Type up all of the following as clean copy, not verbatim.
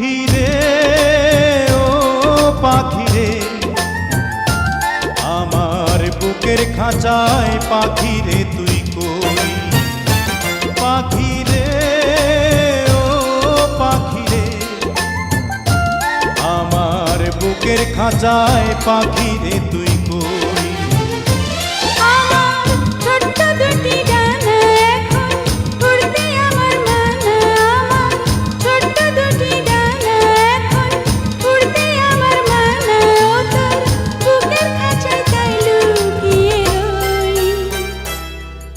পাখি রে ও পাখি রে, আমার বুকের খাঁচায় পাখি রে তুই কই। পাখি রে ও পাখি রে, আমার বুকের খাঁচায় পাখি রে তুই কই।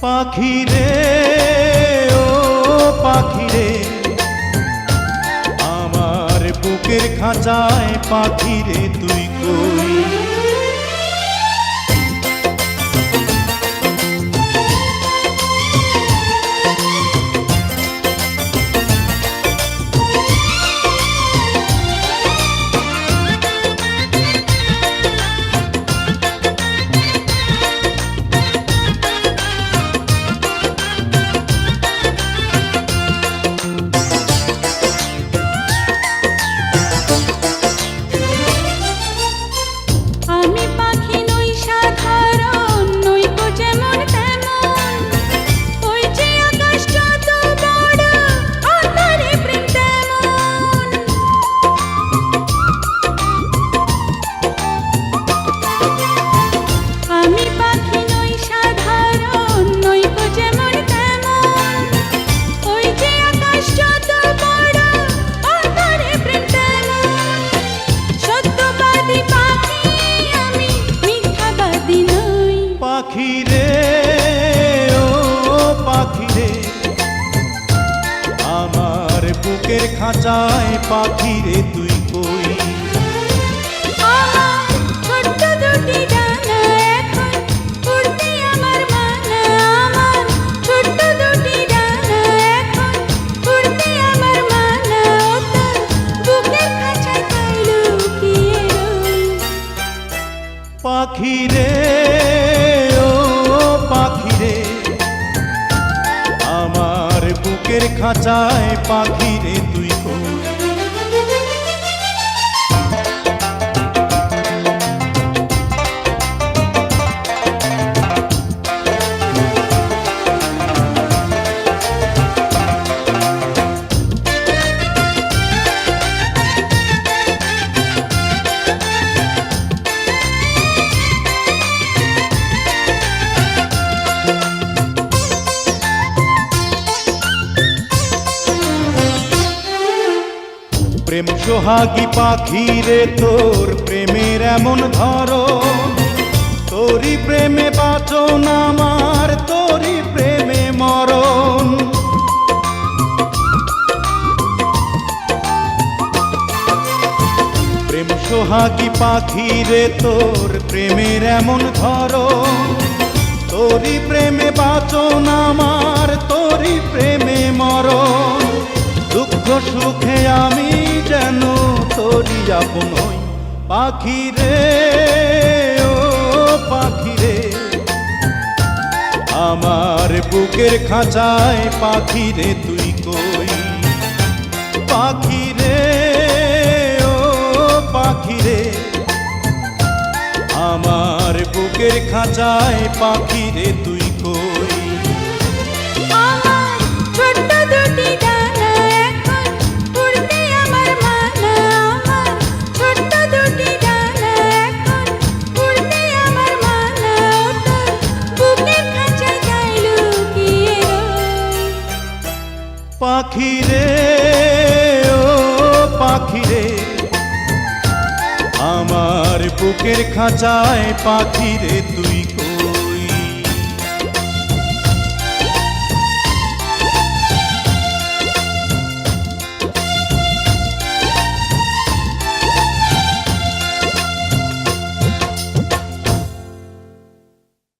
পাখি রে ও পাখি রে, আমার বুকের খাঁচায় পাখি রে তুই কই। পাখি রে ও পাখি রে, আমার বুকের খাঁচায় পাখি রে তুই কই। পাখি রে ও পাখি রে, আমার বুকের খাঁচায় পাখি রে তুই কই। প্রেম সোহাগী পাখি রে, তোর প্রেমের এমন ধরন, তোরই প্রেমে বাঁচন আমার, তোরই প্রেমে মরণ। প্রেম সোহাগী পাখি রে, তোর প্রেমের এমন ধরন, তোরই প্রেমে বাঁচন আমার, তোরই প্রেমে মরণ। দুঃখ সুখে আমি যেন তোরই আপন হই। পাখি রে ও পাখি রে, আমার বুকের খাঁচায় পাখি রে তুই কই। পাখি রে ও পাখি রে, আমার বুকের খাঁচায় পাখি রে তুই কই। পাখি রে ও পাখি রে, আমার বুকের খাঁচায় পাখি রে তুই